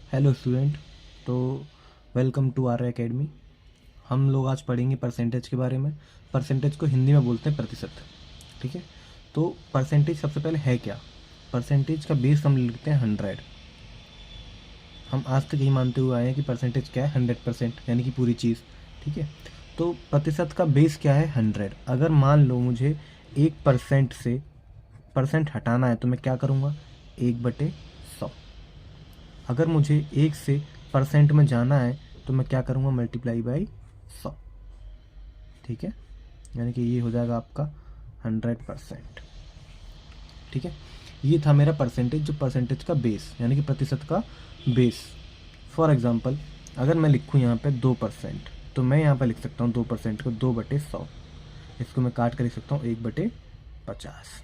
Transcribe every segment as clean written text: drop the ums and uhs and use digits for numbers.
Hello student. तो welcome to are academy. हम लोग आज पढ़ेंगे परसेंटेज के बारे में। परसेंटेज को हिंदी में बोलते हैं प्रतिशत। ठीक है। तो परसेंटेज सबसे पहले है क्या? परसेंटेज का बेस हम लिखते हैं 100। हम आज तक यही मानते हुए आए हैं कि परसेंटेज क्या है, 100%, यानी कि पूरी चीज़। ठीक है। तो प्रतिशत का बेस क्या है? 100। अगर मान लो मुझे 1% से परसेंट हटाना है तो मैं क्या करूँगा? 1/100। अगर मुझे 1 से परसेंट में जाना है तो मैं क्या करूँगा? Multiply by 100। ठीक है। यानी कि ये हो जाएगा आपका 100%। ठीक है। ये था मेरा परसेंटेज, जो परसेंटेज का बेस यानी कि प्रतिशत का बेस। फॉर एग्ज़ाम्पल, अगर मैं लिखूँ यहाँ पे 2%, तो मैं यहाँ पे लिख सकता हूँ 2% को 2/100। इसको मैं काट कर लिख सकता हूँ 1/50।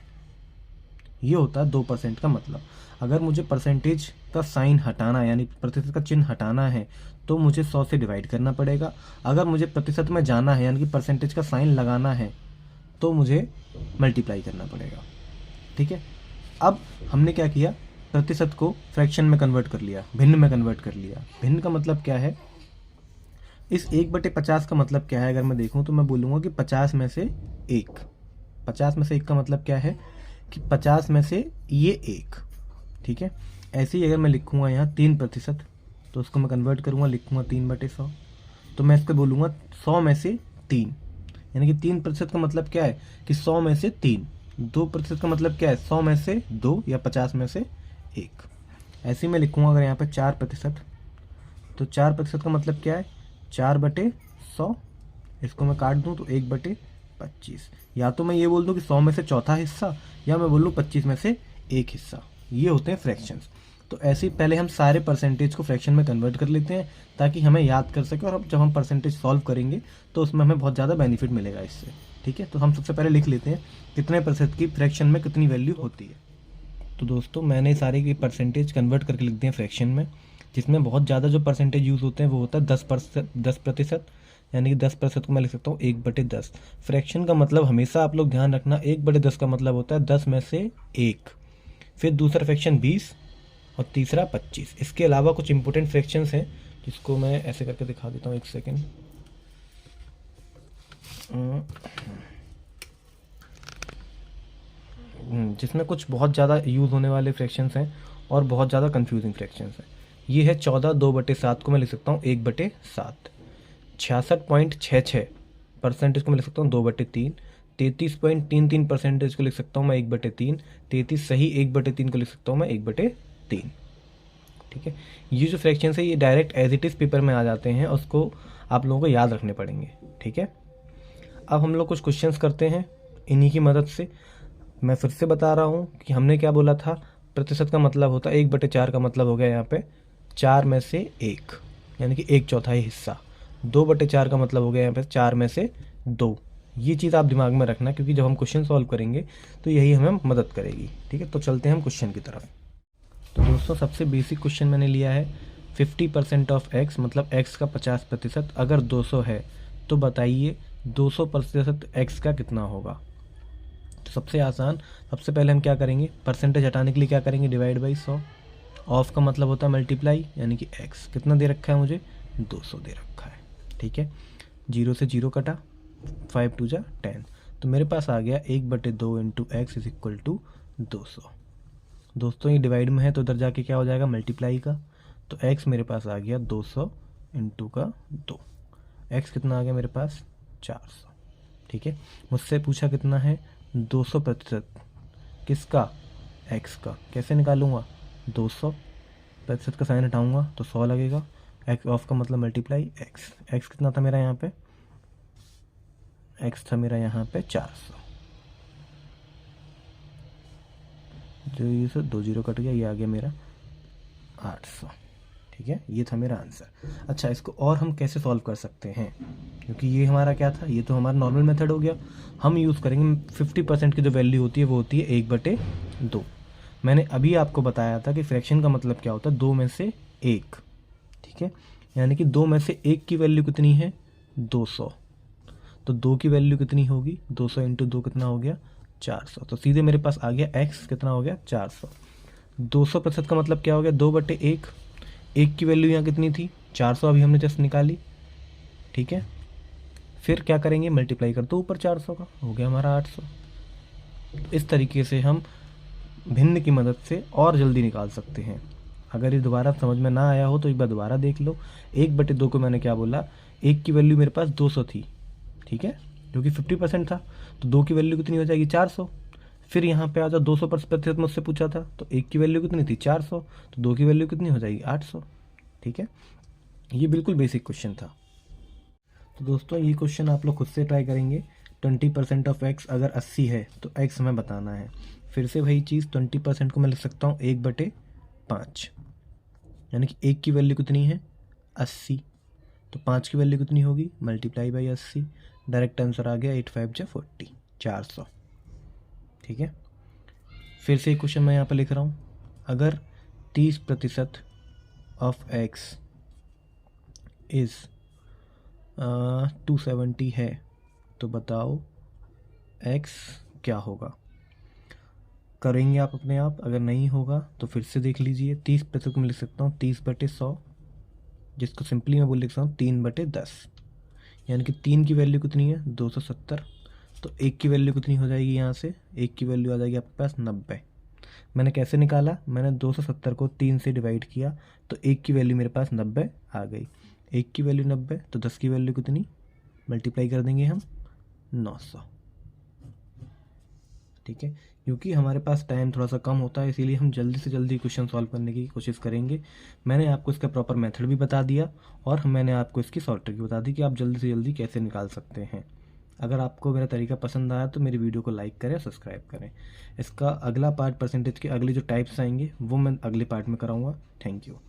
ये होता है 2% का मतलब। अगर मुझे परसेंटेज का साइन हटाना है यानी प्रतिशत का चिन्ह हटाना है तो मुझे 100 से डिवाइड करना पड़ेगा। अगर मुझे प्रतिशत में जाना है यानी कि परसेंटेज का साइन लगाना है तो मुझे मल्टीप्लाई करना पड़ेगा। ठीक है। अब हमने क्या किया? प्रतिशत को फ्रैक्शन में कन्वर्ट कर लिया, भिन्न में कन्वर्ट कर लिया। भिन्न का मतलब क्या है? इस 1/50 का मतलब क्या है? अगर मैं देखूं तो मैं बोलूँगा कि 50 में से 1। 50 में से 1 का मतलब क्या है? कि 50 में से ये 1। ठीक है। ऐसे ही अगर मैं लिखूँगा यहाँ 3%, तो उसको मैं कन्वर्ट करूँगा, लिखूँगा 3/100। तो मैं इसको बोलूँगा 100 में से 3, यानी कि 3% का मतलब क्या है? कि 100 में से 3। 2% का मतलब क्या है? 100 में से 2 या 50 में से 1। ऐसे ही मैं लिखूँगा अगर यहाँ पे 4%, तो 4% का मतलब क्या है? 4/100। इसको मैं काट दूँ तो 1/25। या तो मैं ये बोल दूँ कि 100 में से चौथा हिस्सा, या मैं बोल लूँ 25 में से एक हिस्सा। ये होते हैं फ्रैक्शंस। तो ऐसे ही पहले हम सारे परसेंटेज को फ्रैक्शन में कन्वर्ट कर लेते हैं ताकि हमें याद कर सके, और अब जब हम परसेंटेज सॉल्व करेंगे तो उसमें हमें बहुत ज़्यादा बेनिफिट मिलेगा इससे। ठीक है। तो हम सबसे पहले लिख लेते हैं कितने प्रतिशत की फ्रैक्शन में कितनी वैल्यू होती है। तो दोस्तों, मैंने सारे के परसेंटेज कन्वर्ट करके लिख दिए फ्रैक्शन में, जिसमें बहुत ज़्यादा जो परसेंटेज यूज़ होते हैं वो होता है 10%। यानी कि 10% को मैं लिख सकता हूँ 1/10। फ्रैक्शन का मतलब हमेशा आप लोग ध्यान रखना, 1/10 का मतलब होता है 10 में से 1। फिर दूसरा फ्रैक्शन 20 और तीसरा 25। इसके अलावा कुछ इंपॉर्टेंट फ्रैक्शंस हैं जिसको मैं ऐसे करके दिखा देता हूँ, एक सेकेंड। जिसमें कुछ बहुत ज़्यादा यूज़ होने वाले फ्रैक्शंस हैं और बहुत ज़्यादा कंफ्यूजिंग फ्रैक्शंस हैं। ये है 14 2/7 को मैं लिख सकता हूँ 1/7। 66.66% को मैं लिख सकता हूँ 2/3। 33.33% को लिख सकता हूँ मैं 1/3। 33 सही 1/3 को लिख सकता हूँ मैं 1/3। ठीक है। ये जो फ्रैक्शंस है ये direct as it is paper में आ जाते हैं, उसको आप लोगों को याद रखने पड़ेंगे। ठीक है। अब हम लोग कुछ क्वेश्चंस करते हैं इन्हीं की मदद से। मैं फिर से बता रहा हूँ कि हमने क्या बोला था? प्रतिशत का मतलब होता है 1/4 का मतलब हो गया यहाँ पे 4 में से 1, यानी कि 1/4 हिस्सा। 2/4 का मतलब हो गया यहाँ पे 4 में से 2। ये चीज़ आप दिमाग में रखना, क्योंकि जब हम क्वेश्चन सॉल्व करेंगे तो यही हमें मदद करेगी। ठीक है। तो चलते हैं हम क्वेश्चन की तरफ। तो दोस्तों, सबसे बेसिक क्वेश्चन मैंने लिया है 50% ऑफ एक्स, मतलब एक्स का 50%। अगर 200 है तो बताइए 200% एक्स का कितना होगा? तो सबसे आसान, सबसे पहले हम क्या करेंगे? परसेंटेज हटाने के लिए क्या करेंगे? Divide by 100। ऑफ का मतलब होता है मल्टीप्लाई, यानी कि एक्स कितना दे रखा है मुझे? 200 दे रखा है। ठीक है। 0 से 0 कटा, 5 2 जा 10, तो मेरे पास आ गया 1/2 into x is equal to 200। दोस्तों, ये डिवाइड में है तो उधर जाके क्या हो जाएगा? मल्टीप्लाई का। तो एक्स मेरे पास आ गया 200 इंटू का 2। एक्स कितना आ गया मेरे पास? 400। ठीक है। मुझसे पूछा कितना है? 200%। किसका? एक्स का। कैसे निकालूंगा? 200% का साइन हटाऊंगा तो 100 लगेगा। एक्स ऑफ का मतलब मल्टीप्लाई एक्स। एक्स कितना था मेरा यहाँ पे? एक्स था मेरा यहाँ पे 400। जो ये से 2 0 कट गया, ये आ गया मेरा 800। ठीक है। ये था मेरा आंसर। अच्छा, इसको और हम कैसे सॉल्व कर सकते हैं? क्योंकि ये हमारा क्या था? ये तो हमारा नॉर्मल मेथड हो गया। हम यूज़ करेंगे 50% की जो वैल्यू होती है वो होती है 1/2। मैंने अभी आपको बताया था कि फ्रैक्शन का मतलब क्या होता है? 2 में से 1। ठीक है। यानी कि 2 में से 1 की वैल्यू कितनी है? 200। तो 2 की वैल्यू कितनी होगी? 200 इंटू 2 कितना हो गया? 400। तो सीधे मेरे पास आ गया एक्स कितना हो गया? 400। 200% का मतलब क्या हो गया? 2/1। 1 की वैल्यू यहाँ कितनी थी, 400 अभी हमने जस्ट निकाली, ठीक है। फिर क्या करेंगे, मल्टीप्लाई कर दो ऊपर 400 का, हो गया हमारा 800। इस तरीके से हम भिन्न की मदद से और जल्दी निकाल सकते हैं। अगर ये दोबारा समझ में ना आया हो तो एक बार दोबारा देख लो। 1/2 को मैंने क्या बोला, 1 की वैल्यू मेरे पास 200 थी, ठीक है, क्योंकि 50% था, तो 2 की वैल्यू कितनी हो जाएगी, 400। फिर यहाँ पे आ जाओ, 200% मुझसे पूछा था, तो 1 की वैल्यू कितनी थी, 400, तो 2 की वैल्यू कितनी हो जाएगी, 800, ठीक है। ये बिल्कुल बेसिक क्वेश्चन था। तो दोस्तों ये क्वेश्चन आप लोग खुद से ट्राई करेंगे। 20% ऑफ x अगर 80 है तो x हमें बताना है। फिर से वही चीज़, 20% को मैं लिख सकता हूँ 1/5, यानी कि 1 की वैल्यू कितनी है, 80, तो 5 की वैल्यू कितनी होगी, मल्टीप्लाई बाई 80। डायरेक्ट आंसर आ गया 8 5 जा 40, 400, ठीक है। फिर से एक क्वेश्चन मैं यहाँ पर लिख रहा हूँ, अगर 30% ऑफ x इज़ 270 है तो बताओ x क्या होगा। करेंगे आप अपने आप, अगर नहीं होगा तो फिर से देख लीजिए। 30% को मैं लिख सकता हूँ 30/100, जिसको सिंपली मैं बोल लिख सकता हूँ 3/10, यानी कि 3 की वैल्यू कितनी है, 270, तो 1 की वैल्यू कितनी हो जाएगी, यहाँ से 1 की वैल्यू आ जाएगी आपके पास 90। मैंने कैसे निकाला, मैंने 270 को 3 से डिवाइड किया, तो 1 की वैल्यू मेरे पास 90 आ गई। 1 की वैल्यू 90, तो 10 की वैल्यू कितनी, मल्टीप्लाई कर देंगे हम 900, ठीक है। क्योंकि हमारे पास टाइम थोड़ा सा कम होता है, इसीलिए हम जल्दी से जल्दी क्वेश्चन सॉल्व करने की कोशिश करेंगे। मैंने आपको इसका प्रॉपर मेथड भी बता दिया और मैंने आपको इसकी शॉर्ट ट्रिक भी बता दी कि आप जल्दी से जल्दी कैसे निकाल सकते हैं। अगर आपको मेरा तरीका पसंद आया तो मेरी वीडियो को लाइक करें, सब्सक्राइब करें। इसका अगला पार्ट, परसेंटेज के अगले जो टाइप्स आएंगे वो मैं अगले पार्ट में कराऊंगा। Thank you.